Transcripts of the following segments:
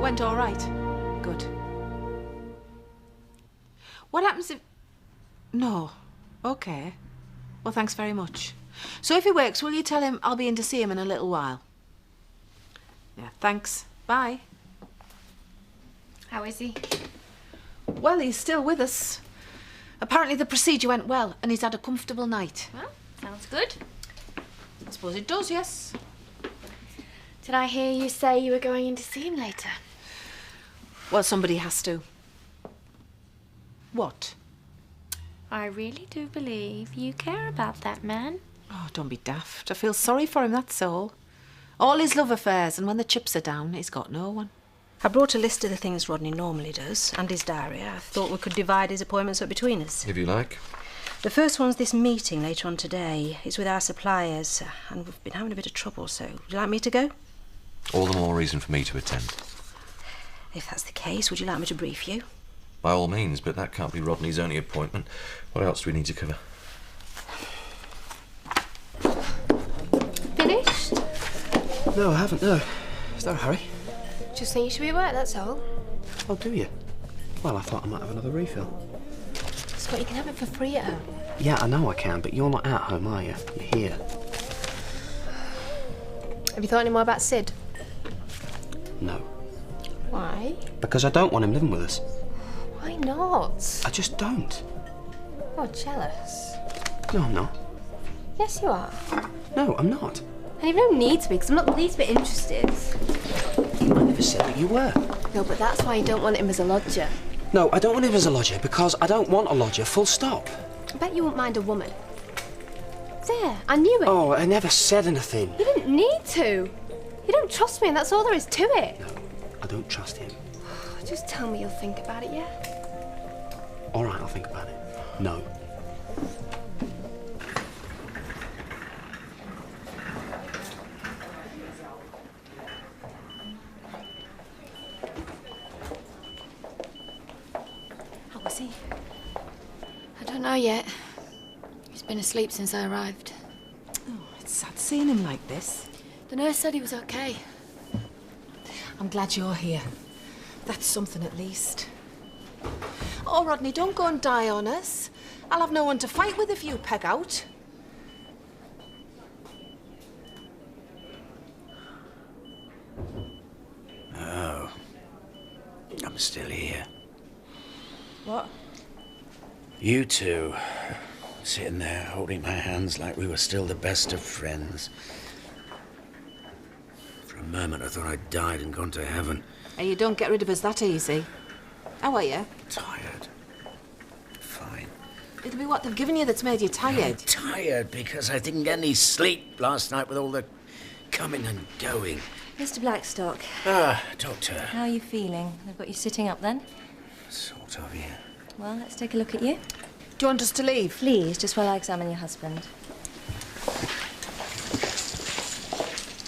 went all right? Good. What happens if... No. OK. Well, thanks very much. So if he wakes, will you tell him I'll be in to see him in a little while? Yeah, thanks. Bye. How is he? Well, he's still with us. Apparently the procedure went well and he's had a comfortable night. Well, sounds good. I suppose it does, yes. Did I hear you say you were going in to see him later? Well, somebody has to. What? I really do believe you care about that man. Oh, don't be daft. I feel sorry for him, that's all. All his love affairs, and when the chips are down, he's got no one. I brought a list of the things Rodney normally does, and his diary. I thought we could divide his appointments up between us. If you like. The first one's this meeting later on today. It's with our suppliers, and we've been having a bit of trouble, so would you like me to go? All the more reason for me to attend. If that's the case, would you like me to brief you? By all means, but that can't be Rodney's only appointment. What else do we need to cover? Finished? No, I haven't, no. Is there a hurry? Just think you should be at work, that's all. Oh, do you? Well, I thought I might have another refill. Scott, you can have it for free at home. Yeah, I know I can, but you're not at home, are you? You're here. Have you thought any more about Sid? No. Why? Because I don't want him living with us. Why not? I just don't. You're jealous. No, I'm not. Yes, you are. No, I'm not. And you've no need to be, because I'm not the least bit interested. I never said that you were. No, but that's why you don't want him as a lodger. No, I don't want him as a lodger because I don't want a lodger, full stop. I bet you won't mind a woman. There, I knew it. Oh, I never said anything. You didn't need to. You don't trust me, and that's all there is to it. No, I don't trust him. Just tell me you'll think about it, yeah? All right, I'll think about it. No. How was he? I don't know yet. He's been asleep since I arrived. Oh, it's sad seeing him like this. The nurse said he was okay. I'm glad you're here. That's something at least. Oh, Rodney, don't go and die on us. I'll have no one to fight with if you peg out. Oh. I'm still here. What? You two, sitting there holding my hands like we were still the best of friends. For a moment I thought I'd died and gone to heaven. And you don't get rid of us that easy. How are you? Tired. Fine. It'll be what they've given you that's made you tired. I'm tired because I didn't get any sleep last night with all the coming and going. Mr. Blackstock, Doctor. how are you feeling? They've got you sitting up then? Sort of, yeah. Well, let's take a look at you. Do you want us to leave? Please, just while I examine your husband.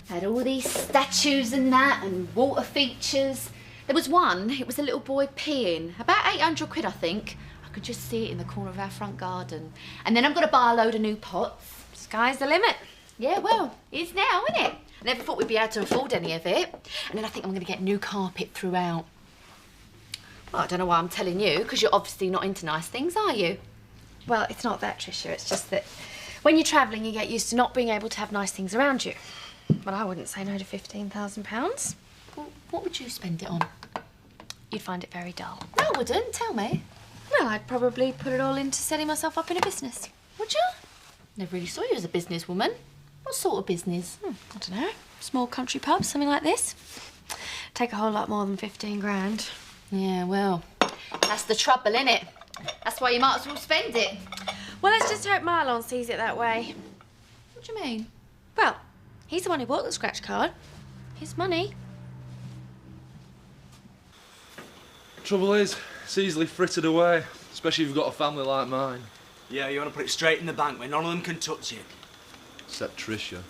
Had all these statues and that, and water features. There was one, it was a little boy peeing. About 800 quid, I think. I could just see it in the corner of our front garden. And then I'm going to buy a load of new pots. Sky's the limit. Yeah, well, it's now, isn't it? I never thought we'd be able to afford any of it. And then I think I'm going to get new carpet throughout. Well, I don't know why I'm telling you, because you're obviously not into nice things, are you? Well, it's not that, Tricia. It's just that when you're travelling, you get used to not being able to have nice things around you. But I wouldn't say no to £15,000. Well, what would you spend it on? You'd find it very dull. No, I wouldn't. Tell me. Well, I'd probably put it all into setting myself up in a business. Would you? Never really saw you as a businesswoman. What sort of business? I don't know. Small country pub, something like this. Take a whole lot more than 15 grand. Yeah, well, that's the trouble, innit? That's why you might as well spend it. Well, let's just hope Marlon sees it that way. What do you mean? Well, he's the one who bought the scratch card. His money. Trouble is, it's easily frittered away, especially if you've got a family like mine. Yeah, you want to put it straight in the bank where none of them can touch it. Except Tricia.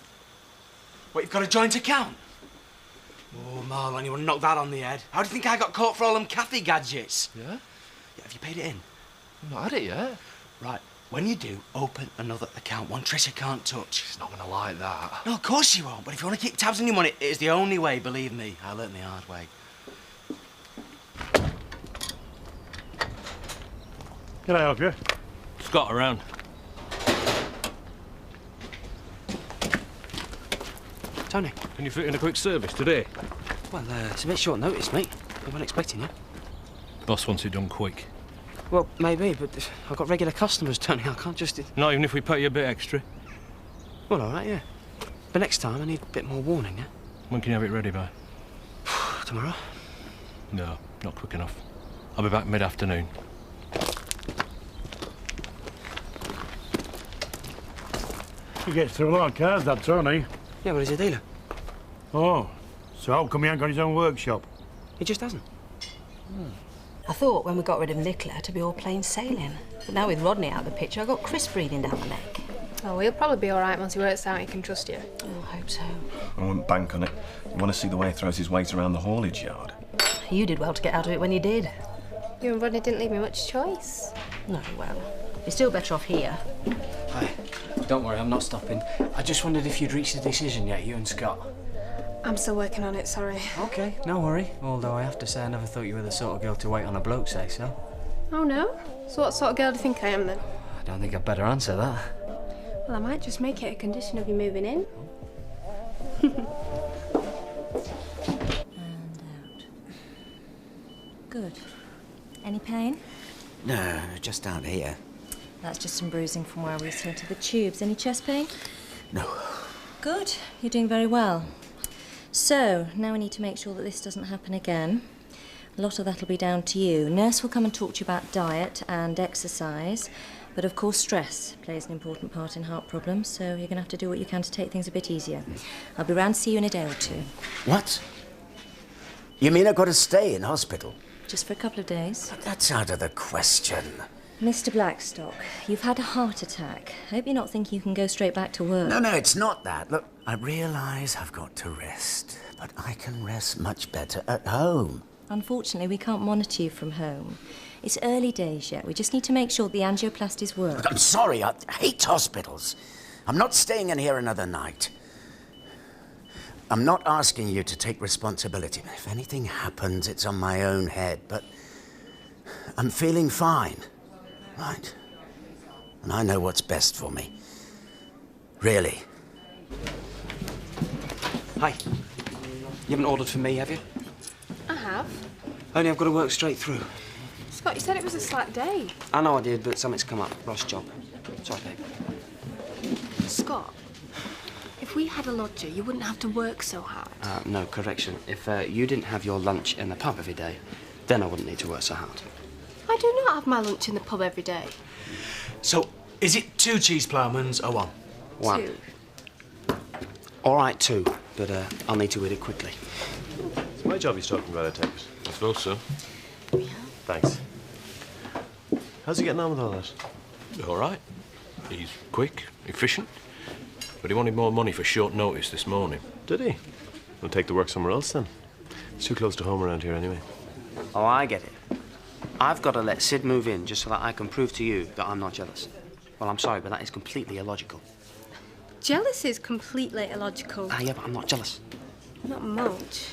What, you've got a joint account? Oh, Marlon, you want to knock that on the head? How do you think I got caught for all them Cathy gadgets? Yeah? Yeah, have you paid it in? I've not had it yet. Right, when you do, open another account, one Tricia can't touch. She's not going to like that. No, of course she won't, but if you want to keep tabs on your money, it is the only way, believe me. I learnt the hard way. Can I help you? Scott around. Tony. Can you fit in a quick service today? Well, it's a bit short notice, mate. I wasn't expecting you. Boss wants it done quick. Well, maybe, but I've got regular customers, Tony. I can't just... Not even if we pay you a bit extra? Well, all right, yeah. But next time I need a bit more warning, yeah? When can you have it ready by? Tomorrow? No, not quick enough. I'll be back mid-afternoon. He gets through a lot of cars, that Tony. Yeah, well, he's a dealer. Oh, so how come he ain't got his own workshop? He just hasn't. I thought when we got rid of Nicola to be all plain sailing. But now with Rodney out of the picture, I've got Chris breathing down my neck. Oh, he'll probably be all right once he works out he can trust you. Oh, I hope so. I wouldn't bank on it. You want to see the way he throws his weight around the haulage yard? You did well to get out of it when you did. You and Rodney didn't leave me much choice. No, well, you're still better off here. Hi. Don't worry, I'm not stopping. I just wondered if you'd reached a decision yet, you and Scott. I'm still working on it, sorry. OK, no worry. Although I have to say I never thought you were the sort of girl to wait on a bloke say so. Oh, no? So what sort of girl do you think I am, then? I don't think I'd better answer that. Well, I might just make it a condition of you moving in. And out. Good. Any pain? No, just down here. That's just some bruising from where we sent to the tubes. Any chest pain? No. Good. You're doing very well. So, now we need to make sure that this doesn't happen again. A lot of that'll be down to you. Nurse will come and talk to you about diet and exercise. But of course, stress plays an important part in heart problems, so you're going to have to do what you can to take things a bit easier. I'll be round to see you in a day or two. What? You mean I've got to stay in hospital? Just for a couple of days. That's out of the question. Mr. Blackstock, you've had a heart attack. I hope you're not thinking you can go straight back to work. No, it's not that. Look, I realise I've got to rest, but I can rest much better at home. Unfortunately, we can't monitor you from home. It's early days yet. We just need to make sure the angioplasties work. Look, I'm sorry, I hate hospitals. I'm not staying in here another night. I'm not asking you to take responsibility. If anything happens, it's on my own head, but I'm feeling fine. Right. And I know what's best for me. Really. Hi. You haven't ordered for me, have you? I have. Only I've got to work straight through. Scott, you said it was a slack day. I know I did, but something's come up. Ross' job. Sorry, babe. Scott, if we had a lodger, you wouldn't have to work so hard. No, correction. If you didn't have your lunch in the pub every day, then I wouldn't need to work so hard. I do not have my lunch in the pub every day. So, is it 2 cheese ploughmans or 1? 1. 2. All right, 2, but I'll need to eat it quickly. It's my job he's talking about, I take it. I suppose so. Yeah. Thanks. How's he getting on with all that? All right. He's quick, efficient. But he wanted more money for short notice this morning. Did he? We'll take the work somewhere else then. It's too close to home around here anyway. Oh, I get it. I've got to let Sid move in just so that I can prove to you that I'm not jealous. Well, I'm sorry, but that is completely illogical. Jealous is completely illogical. Yeah, but I'm not jealous. Not much.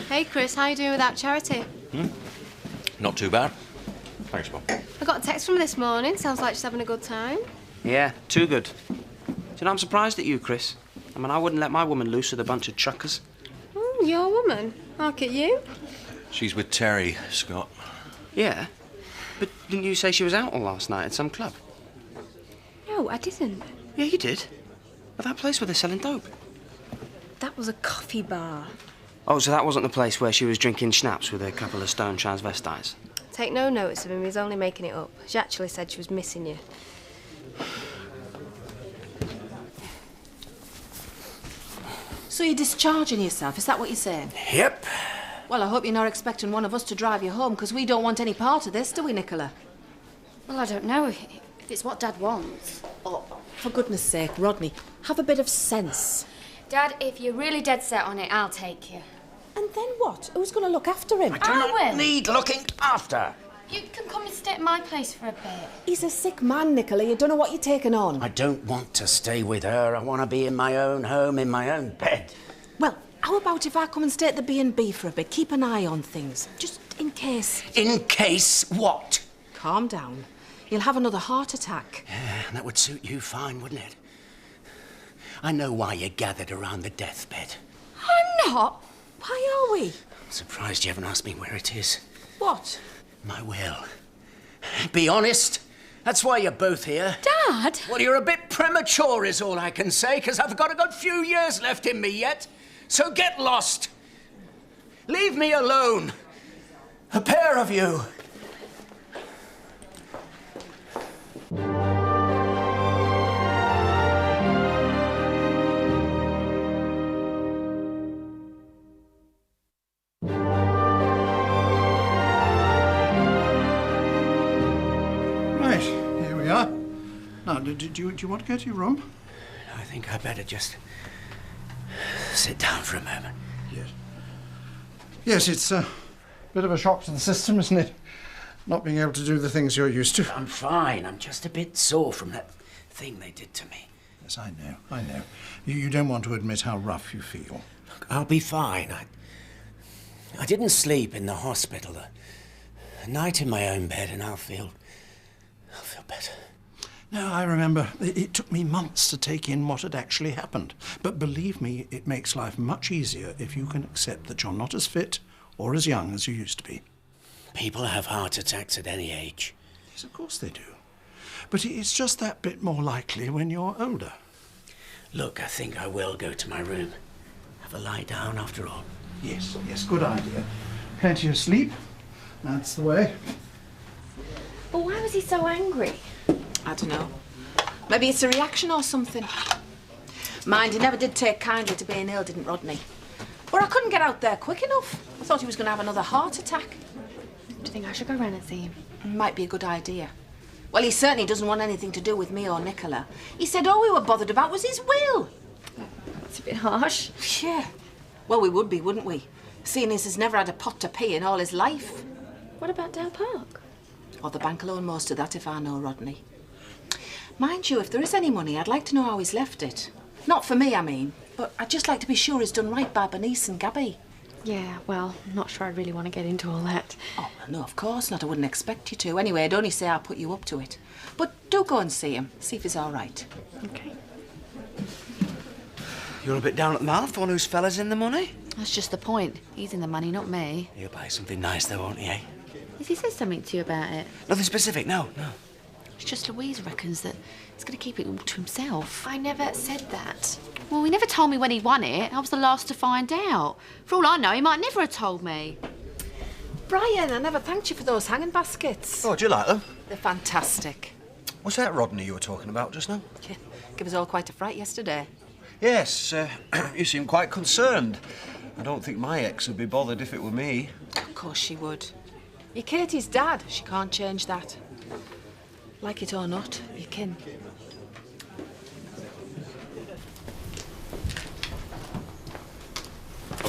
Hey, Chris, how you doing without charity? Not too bad. Thanks, Mum. I got a text from her this morning. Sounds like she's having a good time. Yeah, too good. Do you know, I'm surprised at you, Chris. I mean, I wouldn't let my woman loose with a bunch of truckers. Your woman? Look at you. She's with Terry, Scott. Yeah? But didn't you say she was out all last night at some club? No, I didn't. Yeah, you did. At that place where they're selling dope. That was a coffee bar. Oh, so that wasn't the place where she was drinking schnapps with a couple of stone transvestites? Take no notice of him, he's only making it up. She actually said she was missing you. So you're discharging yourself, is that what you're saying? Yep. Well, I hope you're not expecting one of us to drive you home, because we don't want any part of this, do we, Nicola? Well, I don't know if it's what Dad wants. Oh, for goodness sake, Rodney, have a bit of sense. Dad, if you're really dead set on it, I'll take you. And then what? Who's going to look after him? I will. Need looking after. You can come and stay at my place for a bit. He's a sick man, Nicola. You don't know what you're taking on. I don't want to stay with her. I want to be in my own home, in my own bed. Well, how about if I come and stay at the B&B for a bit? Keep an eye on things, just in case. In case what? calm down. You'll have another heart attack. Yeah, that would suit you fine, wouldn't it? I know why you gathered around the deathbed. I'm not. Why are we? I'm surprised you haven't asked me where it is. What? My will. Be honest. That's why you're both here. Dad? Well, you're a bit premature is all I can say, because I've got a good few years left in me yet. So get lost. Leave me alone. A pair of you. Right, here we are. Now, do you want to go to your room? I think I better just sit down for a moment. Yes. Yes, it's a bit of a shock to the system, isn't it? Not being able to do the things you're used to. I'm fine. I'm just a bit sore from that thing they did to me. Yes, I know. You don't want to admit how rough you feel. Look, I'll be fine. I didn't sleep in the hospital. A night in my own bed and I'll feel better. No, I remember. It took me months to take in what had actually happened. But believe me, it makes life much easier if you can accept that you're not as fit or as young as you used to be. People have heart attacks at any age. Yes, of course they do. But it's just that bit more likely when you're older. Look, I think I will go to my room. Have a lie down after all. Yes, good idea. Plenty of sleep. That's the way. But why was he so angry? I don't know. Maybe it's a reaction or something. Mind, he never did take kindly to being ill, didn't Rodney? Or I couldn't get out there quick enough. I thought he was going to have another heart attack. Do you think I should go round and see him? Might be a good idea. Well, he certainly doesn't want anything to do with me or Nicola. He said all we were bothered about was his will. It's a bit harsh. Yeah. Well, we would be, wouldn't we? Seeing as he's never had a pot to pee in all his life. What about Dale Park? Or the bank will own most of that if I know Rodney. Mind you, if there is any money, I'd like to know how he's left it. Not for me, I mean, but I'd just like to be sure he's done right by Bernice and Gabby. Yeah, well, I'm not sure I really want to get into all that. Oh, well, no, of course not. I wouldn't expect you to. Anyway, I'd only say I'll put you up to it. But do go and see him. See if he's all right. Okay. You're a bit down at the mouth, one whose fella's in the money? That's just the point. He's in the money, not me. He'll buy something nice though, won't he, eh? Has he said something to you about it? Nothing specific, no. It's just Louise reckons that he's going to keep it all to himself. I never said that. Well, he never told me when he won it. I was the last to find out. For all I know, he might never have told me. Brian, I never thanked you for those hanging baskets. Oh, do you like them? They're fantastic. Was that Rodney you were talking about just now? Yeah, gave us all quite a fright yesterday. Yes, you seem quite concerned. I don't think my ex would be bothered if it were me. Of course she would. You're Katie's dad. She can't change that. Like it or not, you kin.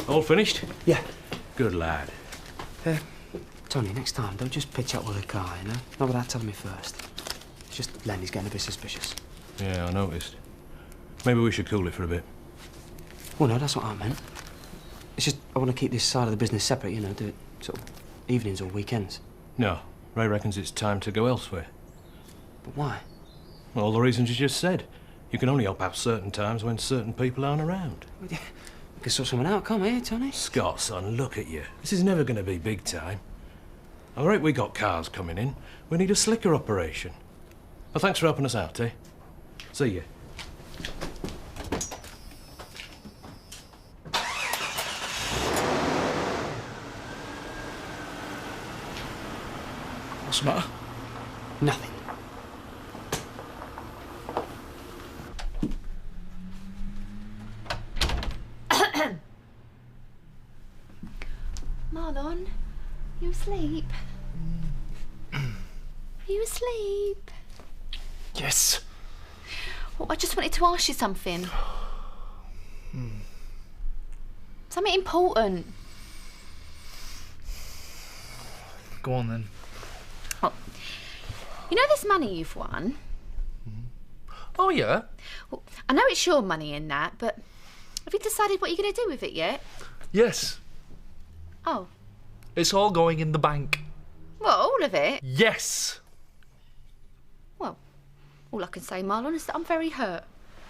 All finished? Yeah. Good lad. Tony, next time, don't just pitch up with a car, you know? Not without telling me first. It's just Lenny's getting a bit suspicious. Yeah, I noticed. Maybe we should cool it for a bit. Well, no, that's what I meant. It's just I want to keep this side of the business separate, you know, do it sort of evenings or weekends. No, Ray reckons it's time to go elsewhere. But why? All the reasons you just said. You can only help out certain times when certain people aren't around. We can sort someone out, can't we, Tony? Scott, son, look at you. This is never going to be big time. All right, we got cars coming in. We need a slicker operation. Well, thanks for helping us out, eh? See you. What's the matter? Nothing. Marlon, you asleep? Are you asleep? Yes. Well, I just wanted to ask you something. Something important. Go on then. Oh, you know this money you've won? Oh, yeah? Well, I know it's your money in that, but have you decided what you're going to do with it yet? Yes. Oh. It's all going in the bank. What, all of it? Yes. All I can say, Marlon, is that I'm very hurt.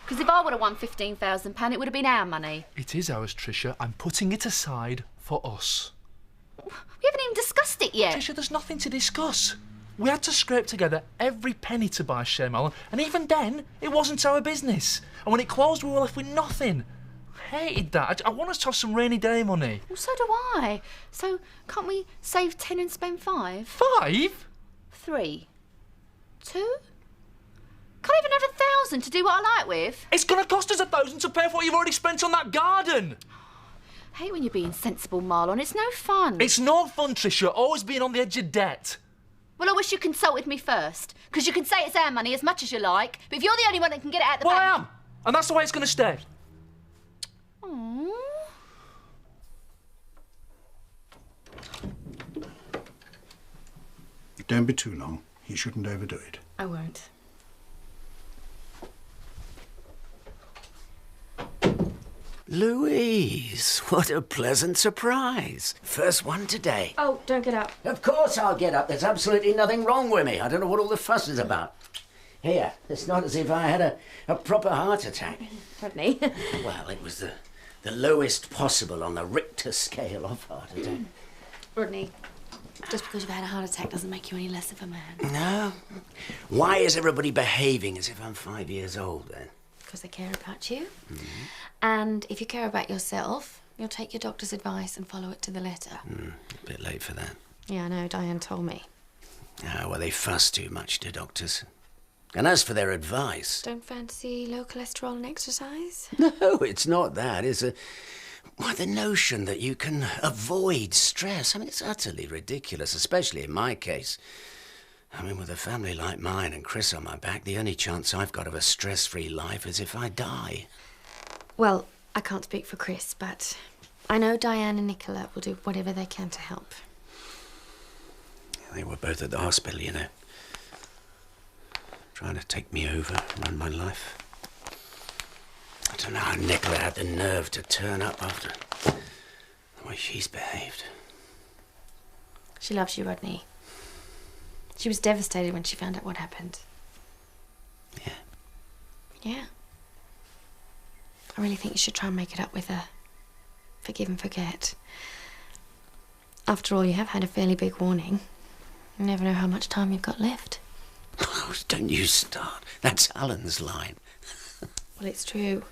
Because if I would have won £15,000, it would have been our money. It is ours, Tricia. I'm putting it aside for us. We haven't even discussed it yet. Tricia, there's nothing to discuss. We had to scrape together every penny to buy Shea Malin, and even then, it wasn't our business. And when it closed, we were left with nothing. I hated that. I want us to have some rainy day money. Well, so do I. So can't we save 10 and spend 5? 5? 3? 2? Can't even have 1,000 to do what I like with. It's going to cost us 1,000 to pay for what you've already spent on that garden. I hate when you're being sensible, Marlon. It's no fun. It's no fun, Tricia. Always being on the edge of debt. Well, I wish you consulted me first. Because you can say it's our money as much as you like, but if you're the only one that can get it out the bank... bank... Well, I am. And that's the way it's going to stay. Aww. Don't be too long. He shouldn't overdo it. I won't. Louise, what a pleasant surprise. First one today. Oh, don't get up. Of course I'll get up. There's absolutely nothing wrong with me. I don't know what all the fuss is about. Here, it's not as if I had a proper heart attack. Rodney. Well, it was the lowest possible on the Richter scale of heart attack. Rodney, just because you've had a heart attack doesn't make you any less of a man. No? Why is everybody behaving as if I'm 5 years old, then? Because they care about you. And if you care about yourself, you'll take your doctor's advice and follow it to the letter. A bit late for that. Yeah, I know. Diane told me. Ah, well, they fuss too much, do doctors. And as for their advice... Don't fancy low cholesterol and exercise? No, it's not that. It's the notion that you can avoid stress. I mean, it's utterly ridiculous, especially in my case. I mean, with a family like mine and Chris on my back, the only chance I've got of a stress-free life is if I die. Well, I can't speak for Chris, but I know Diane and Nicola will do whatever they can to help. They were both at the hospital, you know. Trying to take me over, run my life. I don't know how Nicola had the nerve to turn up after the way she's behaved. She loves you, Rodney. She was devastated when she found out what happened. Yeah? Yeah. I really think you should try and make it up with her. Forgive and forget. After all, you have had a fairly big warning. You never know how much time you've got left. Oh, don't you start. That's Alan's line. Well, it's true.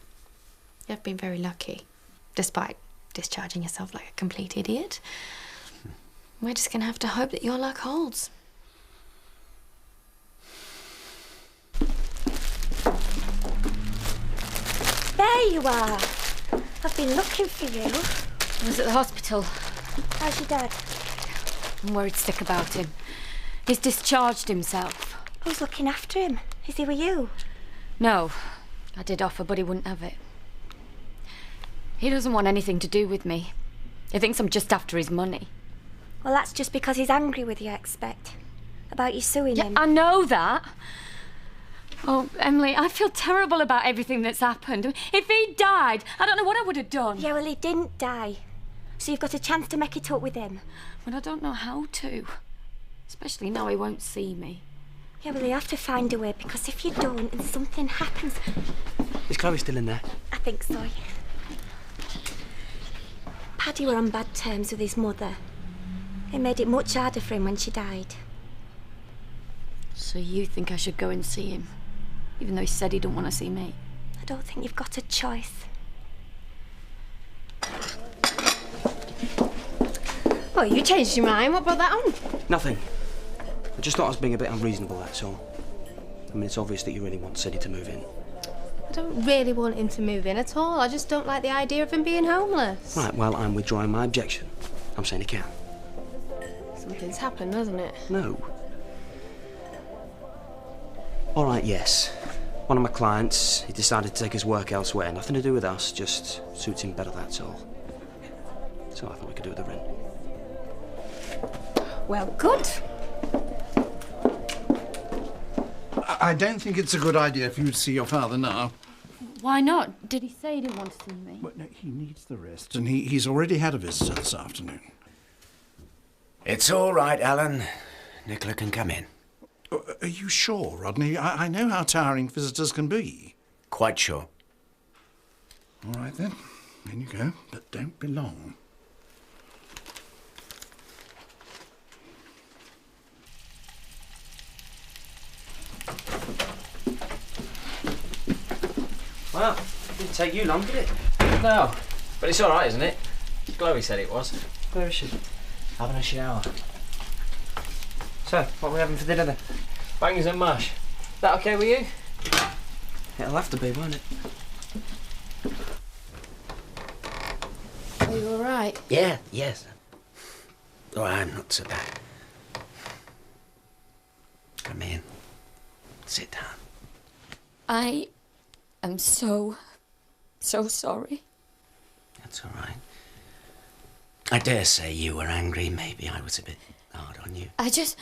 You have been very lucky, despite discharging yourself like a complete idiot. We're just going to have to hope that your luck holds. There you are. I've been looking for you. I was at the hospital. How's your dad? I'm worried sick about him. He's discharged himself. Who's looking after him? Is he with you? No. I did offer, but he wouldn't have it. He doesn't want anything to do with me. He thinks I'm just after his money. Well, that's just because he's angry with you, I expect. About you suing him. I know that. Oh, Emily, I feel terrible about everything that's happened. If he died, I don't know what I would have done. Yeah, well, he didn't die. So you've got a chance to make it up with him. But I don't know how to. Especially now he won't see me. Yeah, well, you have to find a way, because if you don't and something happens... Is Chloe still in there? I think so, yeah. Paddy were on bad terms with his mother. It made it much harder for him when she died. So you think I should go and see him? Even though he said he don't want to see me? I don't think you've got a choice. Well, you changed your mind. What brought that on? Nothing. I just thought I was being a bit unreasonable, that's all. I mean, it's obvious that you really want Sidney to move in. I don't really want him to move in at all. I just don't like the idea of him being homeless. Right, well, I'm withdrawing my objection. I'm saying he can. Something's happened, hasn't it? No. All right, yes. One of my clients, he decided to take his work elsewhere. Nothing to do with us, just suits him better, that's all. So I thought we could do with the rent. Well, good. I don't think it's a good idea for you to see your father now. Why not? Did he say he didn't want to see me? Well, no, he needs the rest, and he's already had a visitor this afternoon. It's all right, Alan. Nicola can come in. Are you sure, Rodney? I know how tiring visitors can be. Quite sure. All right, then. In you go, but don't be long. Well, it didn't take you long, did it? No, but it's all right, isn't it? Chloe said it was. Where is she? Having a shower. So, what are we having for dinner then? Bangers and mash. That okay with you? It'll have to be, won't it? Are you all right? Yeah, yes. Oh, I'm not so bad. Come in. Sit down. I am so sorry. That's all right. I dare say you were angry. Maybe I was a bit hard on you. I just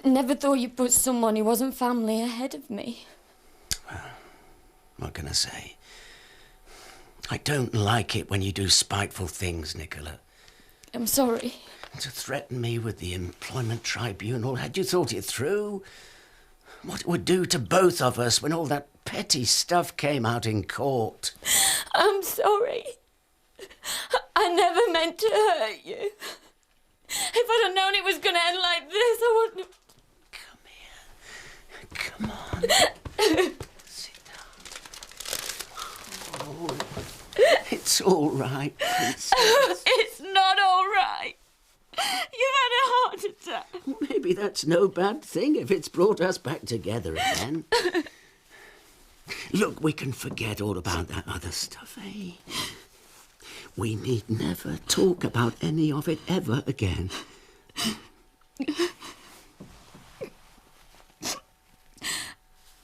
never thought you'd put someone who wasn't family ahead of me. Well, what can I say? I don't like it when you do spiteful things, Nicola. I'm sorry. To threaten me with the employment tribunal, had you thought it through? What it would do to both of us when all that petty stuff came out in court. I'm sorry. I never meant to hurt you. If I'd have known it was going to end like this, I wouldn't have... Come on. Sit down. Oh, it's all right, Princess. It's not all right. You've had a heart attack. Maybe that's no bad thing if it's brought us back together again. Look, we can forget all about that other stuff, eh? We need never talk about any of it ever again.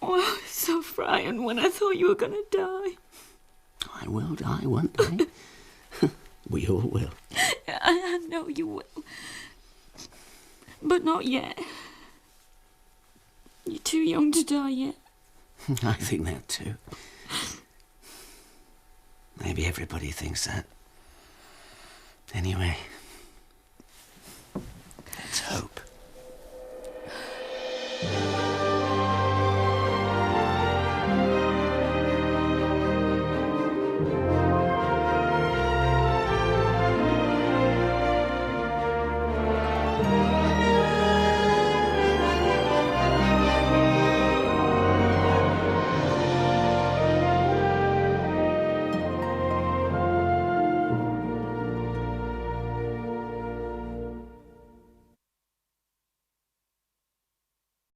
Oh, I was so frightened when I thought you were going to die. I will die one day. We all will. I know you will. But not yet. You're too young to die yet. I think that too. Maybe everybody thinks that. Anyway,